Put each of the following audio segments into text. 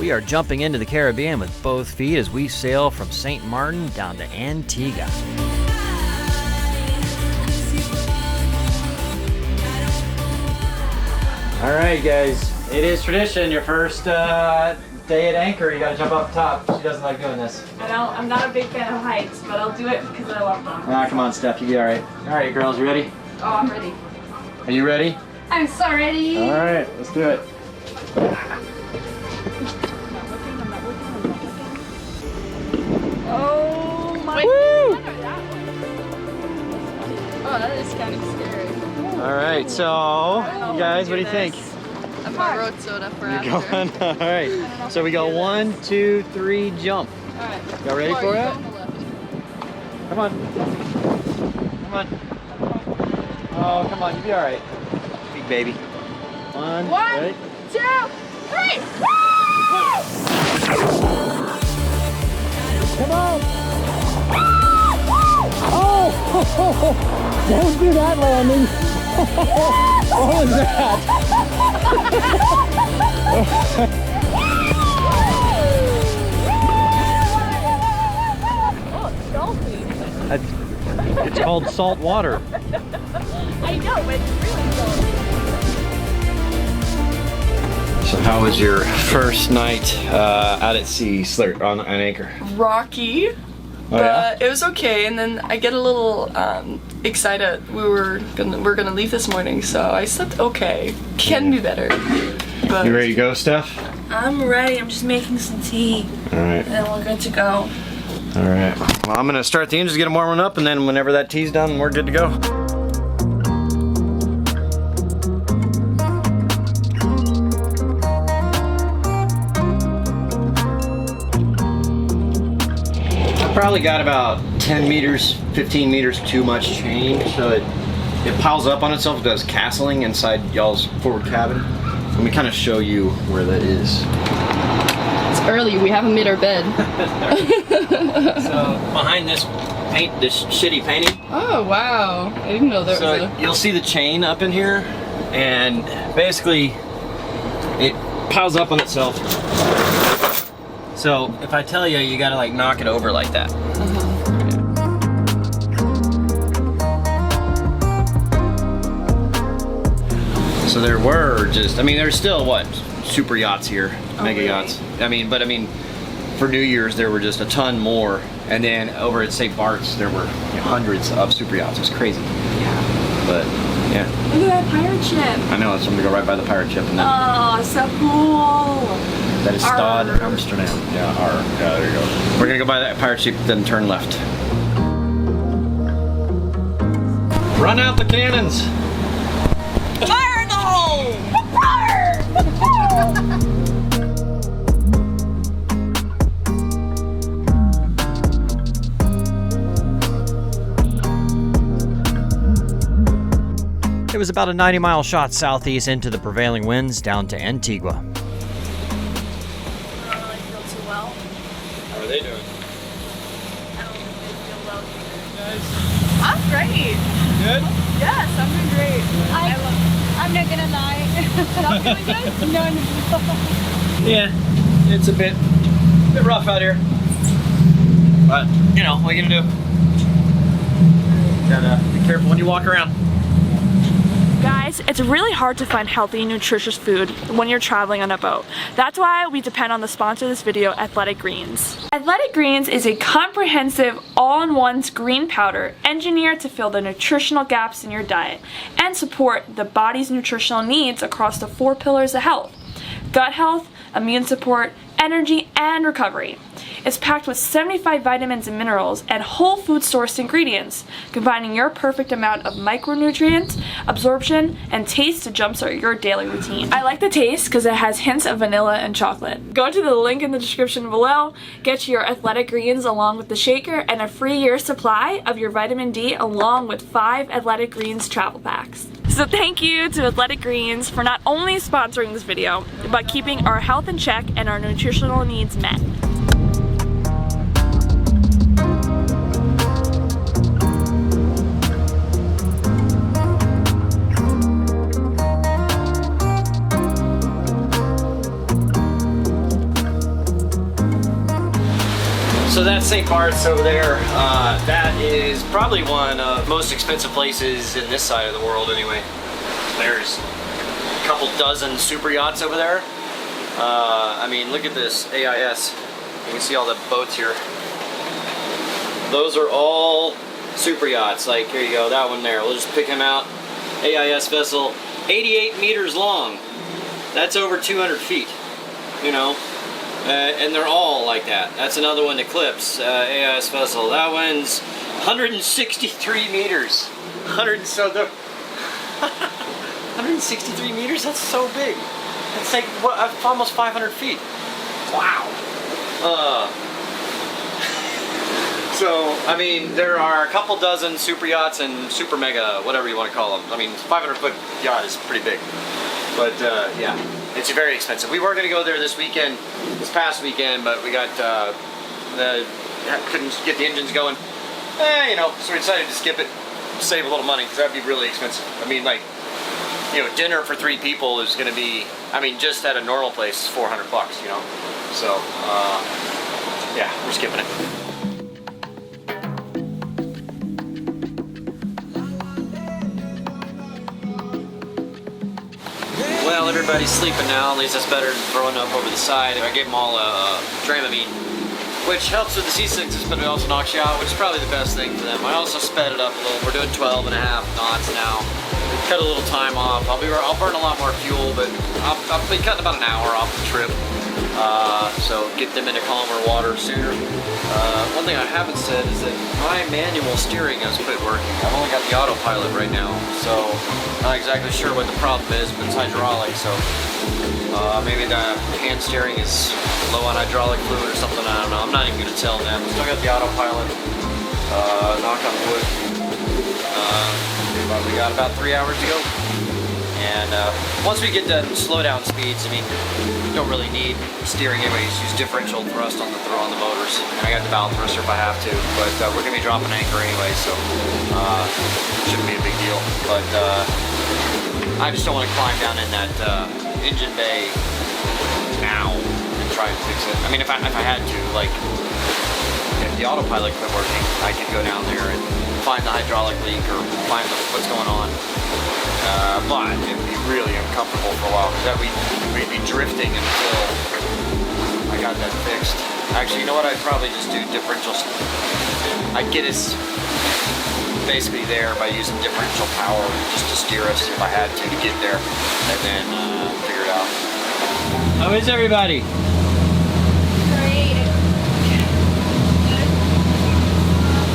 We are jumping into the Caribbean with both feet as we sail from St. Martin down to Antigua. All right, guys. It is tradition. Your first day at anchor, you gotta jump off the top. She doesn't like doing this. I know, I'm not a big fan of heights, but I'll do it because I love them. Ah, come on, Steph. You'll be all right. All right, girls, you ready? Oh, I'm ready. Are you ready? I'm so ready. All right, let's do it. Oh my! Woo! Oh, that is kind of scary. All right, so you guys, what do you think? I'm a road soda for You're after. going? All right. So we go 1, 2, 3, jump. All right. Y'all ready for it? Come on. Come on. Oh, come on. You'll be all right. Big baby. One. Ready? 2, 3. Come on. Oh! Don't do that landing. What was that? Oh, it's salty. It's called salt water. I know, but it's really salty. So how was your first night out at sea, on an anchor? Rocky, but it was okay. And then I get a little excited. We're gonna leave this morning, so I slept okay. Can do better. But You ready to go, Steph? I'm ready. I'm just making some tea, All right. and then we're good to go. All right. Well, I'm gonna start the engines, get them warming up, and then whenever that tea's done, we're good to go. Probably got about 10 meters, 15 meters too much change, so it piles up on itself, does castling inside y'all's forward cabin. Let me kind of show you where that is. It's early. We haven't made our bed. So behind this paint, this shitty painting. Oh wow! I didn't know there was So you'll see the chain up in here, and basically it piles up on itself. So if I tell you, you gotta like knock it over like that. So there were just, I mean, there's still what, super yachts here, mega yachts. I mean, for New Year's there were just a ton more, and then over at St. Bart's there were hundreds of super yachts. It was crazy. Yeah. But yeah. Look at that pirate ship. I know, so I'm gonna go right by the pirate ship and then. Oh, so cool. That is Stad, Arr. Amsterdam. Yeah, there you go. We're gonna go by that pirate ship, then turn left. Run out the cannons! Fire in the hole! Fire! It was about a 90-mile shot southeast into the prevailing winds down to Antigua. I don't really feel too well. How are they doing? I don't really feel well either. I'm great. Good? Yes, I'm doing great. I'm not gonna lie. Not feeling good? No. Yeah, it's a bit rough out here. But, you know, what are you gonna do? Gotta be careful when you walk around. Guys, it's really hard to find healthy, nutritious food when you're traveling on a boat. That's why we depend on the sponsor of this video, Athletic Greens. Athletic Greens is a comprehensive, all-in-one green powder engineered to fill the nutritional gaps in your diet and support the body's nutritional needs across the 4 pillars of health: gut health, immune support, energy, and recovery. It's packed with 75 vitamins and minerals and whole food sourced ingredients, combining your perfect amount of micronutrients, absorption, and taste to jumpstart your daily routine. I like the taste because it has hints of vanilla and chocolate. Go to the link in the description below, get your Athletic Greens along with the shaker and a free year supply of your vitamin D along with 5 Athletic Greens travel packs. So thank you to Athletic Greens for not only sponsoring this video, but keeping our health in check and our nutritional needs met. So that's St. Bart's over there. That is probably one of the most expensive places in this side of the world anyway. There's a couple dozen super yachts over there. I mean, look at this AIS. You can see all the boats here. Those are all super yachts. Like, here you go, that one there. We'll just pick him out. AIS vessel, 88 meters long. That's over 200 feet, you know. And they're all like that. That's another one, Eclipse, AIS vessel. That one's 163 meters. 163 meters? That's so big. That's like almost 500 feet. Wow. So, I mean, there are a couple dozen super yachts and super mega, whatever you want to call them. I mean, 500-foot yacht is pretty big. But, yeah, it's very expensive. We were going to go there this past weekend, but we got, couldn't get the engines going. You know, so we decided to skip it, save a little money, because that'd be really expensive. I mean, like, you know, dinner for 3 people is going to be, I mean, just at a normal place is $400 bucks, you know. So, yeah, we're skipping it. Well, everybody's sleeping now. At least that's better than throwing up over the side. I gave them all a Dramamine, which helps with the seasickness, but it also knocks you out, which is probably the best thing for them. I also sped it up a little. We're doing 12.5 knots now. Cut a little time off. I'll burn a lot more fuel, but I'll be cutting about an hour off the trip. So get them into calmer water sooner. One thing I haven't said is that my manual steering has quit working. I've only got the autopilot right now, so not exactly sure what the problem is, but it's hydraulic, so maybe the hand steering is low on hydraulic fluid or something, I don't know. I'm not even going to tell them. Still got the autopilot, knock on wood. We got about 3 hours to go. And once we get to slow down speeds, I mean, we don't really need steering anyway. Just use differential thrust on the motors. And I got the valve thruster if I have to, but we're gonna be dropping anchor anyway, so shouldn't be a big deal. But I just don't want to climb down in that engine bay now and try and fix it. I mean, if I had to, like, if the autopilot quit working, I could go down there and find the hydraulic leak or find what's going on. But it'd be really uncomfortable for a while because we'd be drifting until I got that fixed. Actually, you know what? I'd probably just do differential. I'd get us basically there by using differential power just to steer us if I had to get there, and then figure it out. How is everybody? Great.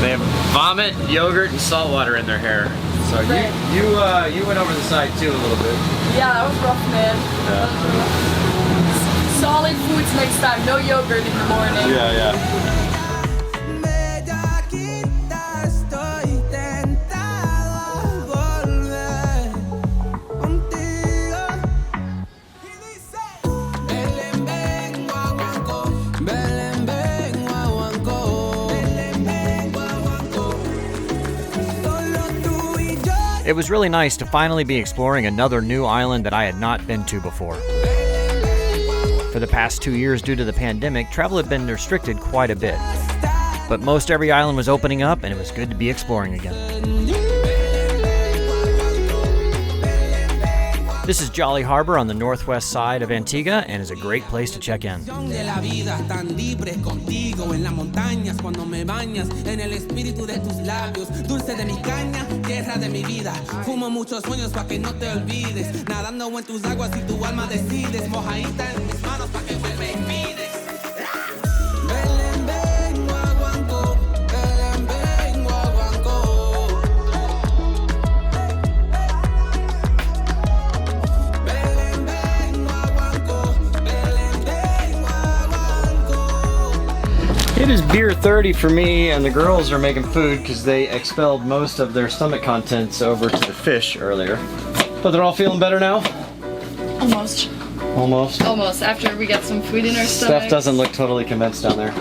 They have vomit, yogurt, and salt water in their hair. So you went over the side too a little bit. Yeah, that was rough, man. Yeah. Solid foods next time. No yogurt in the morning. Yeah. It was really nice to finally be exploring another new island that I had not been to before. For the past 2 years, due to the pandemic, travel had been restricted quite a bit. But most every island was opening up, and it was good to be exploring again. This is Jolly Harbor on the northwest side of Antigua, and is a great place to check in. It is beer 30 for me, and the girls are making food because they expelled most of their stomach contents over to the fish earlier. But they're all feeling better now? Almost. Almost? After we got some food in our stomach. Steph doesn't look totally convinced down there.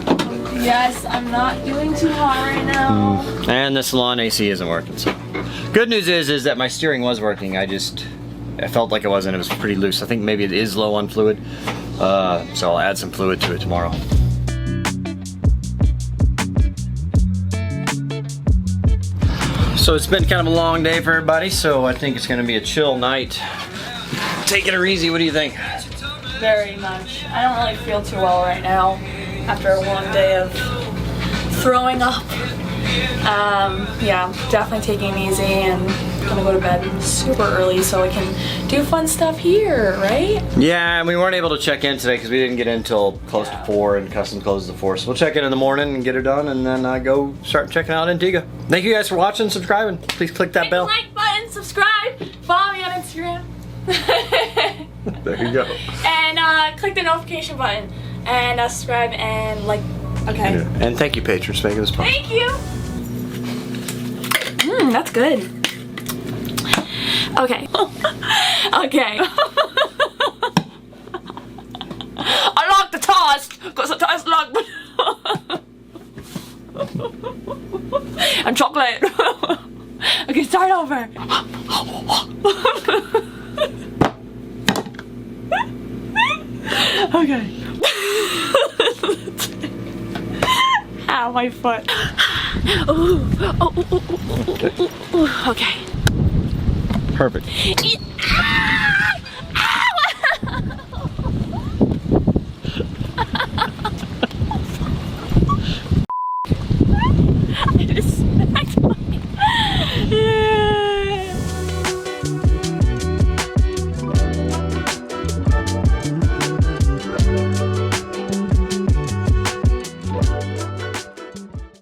Yes, I'm not doing too hot right now. And the salon AC isn't working, so. Good news is that my steering was working. I felt like it wasn't. It was pretty loose. I think maybe it is low on fluid. So I'll add some fluid to it tomorrow. So it's been kind of a long day for everybody, so I think it's gonna be a chill night. Take it easy, what do you think? Very much. I don't really feel too well right now after a long day of throwing up. Yeah, definitely taking it easy and gonna go to bed super early so I can do fun stuff here, right? Yeah, and we weren't able to check in today because we didn't get in until close to 4 and custom closes at 4. So we'll check in the morning and get it done and then go start checking out Antigua. Thank you guys for watching, subscribing. Please click that bell. Hit the like button, subscribe, follow me on Instagram. There you go. And click the notification button and subscribe and like. Okay. Yeah. And thank you, patrons, for making this possible. Thank you. That's good. Okay. Okay. I like the toast because the toast like and chocolate. Okay, start over. Okay. Ow, my foot. Okay. Perfect. Eat.